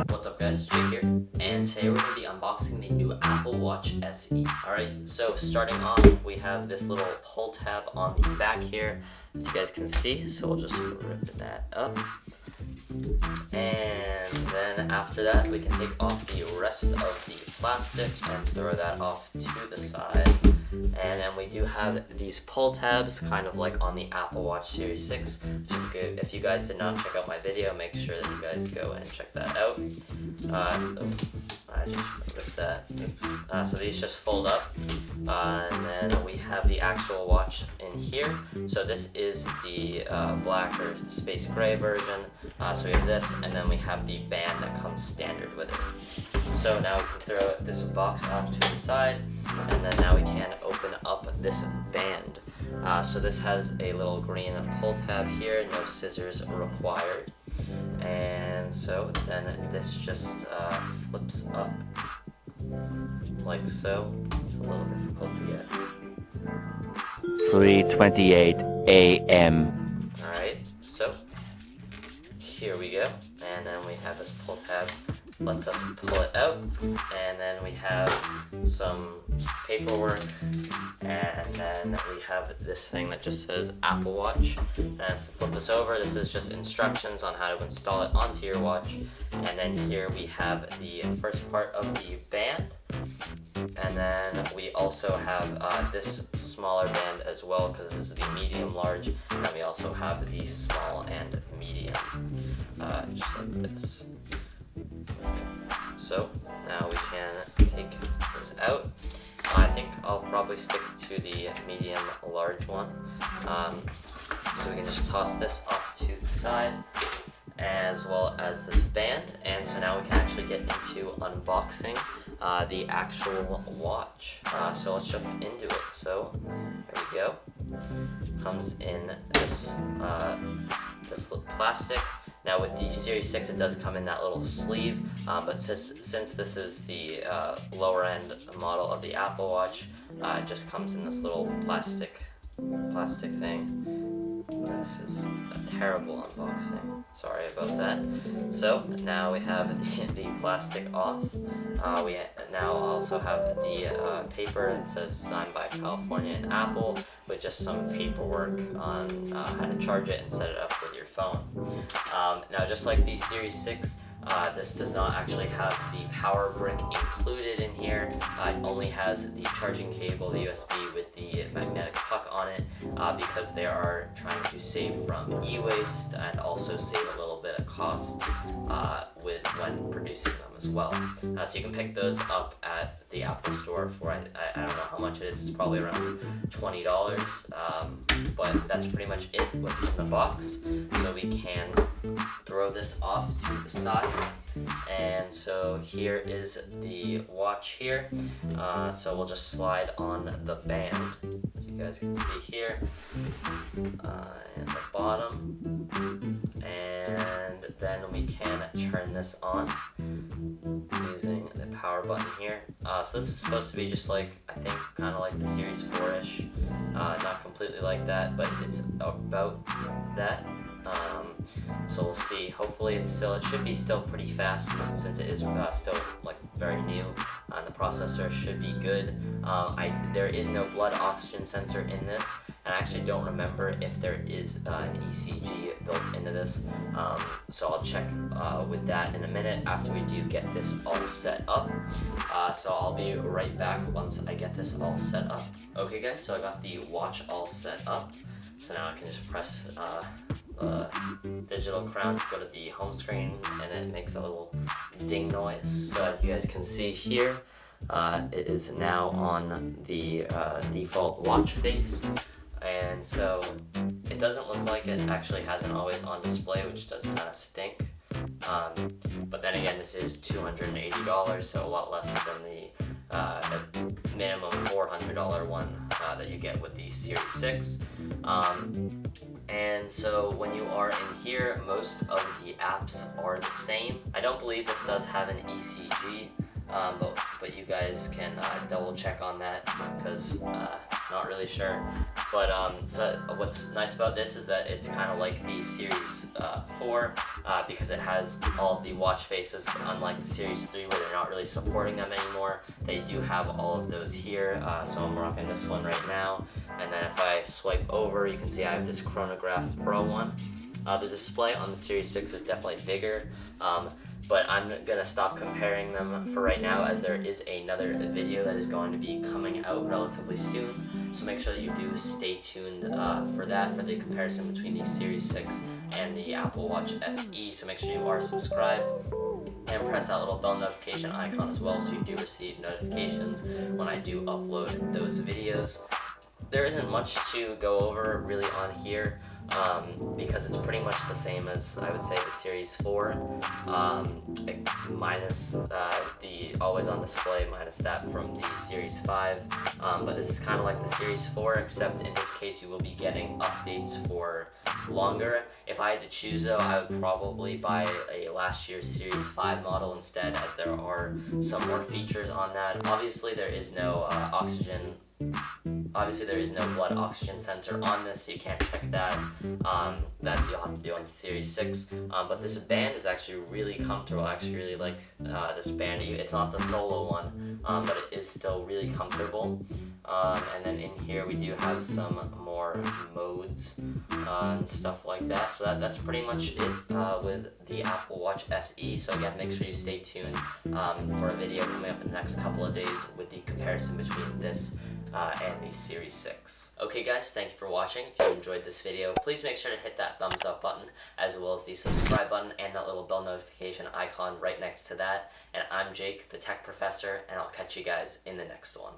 What's up guys, Jake here, and today we're going to be unboxing the new Apple Watch SE. Alright, so starting off, we have this little pull tab on the back here, as you guys can see, so we'll just rip that up. And then after that, we can take off the rest of the plastic and throw that off to the side. And then we do have these pull tabs, kind of like on the Apple Watch Series 6. If you guys did not check out my video, make sure that you guys go and check that out. I just ripped that. So these just fold up. And then we have the actual watch in here. So this is the black or space gray version. So we have this, and then we have the band that comes standard with it. So now we can throw this box off to the side, and then now we can open up this band. So this has a little green pull tab here, no scissors required. And so then this just flips up like so. It's a little difficult to get. 3:28 a.m. Alright, so here we go. And then we have this pull tab, lets us pull it out. And then we have some paperwork. And then we have this thing that just says Apple Watch. And if you flip this over, this is just instructions on how to install it onto your watch. And then here we have the first part of the band. And then we also have this smaller band as well, because this is the medium large. And then we also have the small and medium, just like this. So now we can take this out. I think I'll probably stick to the medium large one. So we can just toss this off to the side, as well as this band. And so now we can actually get into unboxing the actual watch. So let's jump into it. So here we go. Comes in this this little plastic. Now with the Series 6, it does come in that little sleeve, but since this is the lower end model of the Apple Watch, it just comes in this little plastic thing. This is a terrible unboxing. Sorry about that. So now we have the plastic off. We now also have the paper that says signed by California and Apple, with just some paperwork on how to charge it and set it up with your phone. Now just like the Series 6, this does not actually have the power brick included in here. It only has the charging cable, the USB with the magnetic puck on it, because they are trying to save from e-waste and also save a little bit of cost when producing them as well. So you can pick those up at the Apple Store for, I don't know how much it is, it's probably around $20, but that's pretty much it, what's in the box. So we can throw this off to the side. And so here is the watch here. So we'll just slide on the band, as you guys can see here, and the bottom. And then we can turn this on using the power button here. So this is supposed to be just like, I think, kind of like the Series 4-ish. Not completely like that, but it's about that. So we'll see. Hopefully it should be still pretty fast, since it is still like very new, and the processor should be good. There is no blood oxygen sensor in this, and I actually don't remember if there is an ECG built into this. So I'll check with that in a minute after we do get this all set up. So I'll be right back once I get this all set up. Okay guys, so I got the watch all set up. So now I can just press digital crown to go to the home screen, and it makes a little ding noise. So as you guys can see here, it is now on the default watch face. And so it doesn't look like it actually has an always on display, which does kind of stink. But then again, this is $280, so a lot less than the minimum $400 one that you get with the Series 6. And so when you are in here, most of the apps are the same. I don't believe this does have an ECG, but you guys can double check on that, because not really sure. But so what's nice about this is that it's kind of like the Series 4 because it has all of the watch faces, unlike the Series 3 where they're not really supporting them anymore. They do have all of those here, so I'm rocking this one right now. And then if I swipe over, you can see I have this Chronograph Pro one. The display on the Series 6 is definitely bigger, but I'm gonna stop comparing them for right now as there is another video that is going to be coming out relatively soon. So make sure that you do stay tuned for that, for the comparison between the Series 6 and the Apple Watch SE. So make sure you are subscribed and press that little bell notification icon as well so you do receive notifications when I do upload those videos. There isn't much to go over really on here because it's pretty much the same as I would say the Series 4 minus the always on display, minus that from the Series 5, but this is kind of like the Series 4 except in this case you will be getting updates for longer. If I had to choose though, I would probably buy a last year's Series 5 model instead, as there are some more features on that. Obviously there is no blood oxygen sensor on this, so you can't check that. That you'll have to do on the Series 6. But this band is actually really comfortable. I actually really like this band. It's not the Solo one, but it is still really comfortable. And then in here we do have some more modes and stuff like that. So that's pretty much it with the Apple Watch SE. So again, make sure you stay tuned for a video coming up in the next couple of days with the comparison between this and the Series 6. Okay guys, thank you for watching. If you enjoyed this video, please make sure to hit that thumbs up button as well as the subscribe button and that little bell notification icon right next to that. And I'm Jake, the Tech Professor, and I'll catch you guys in the next one.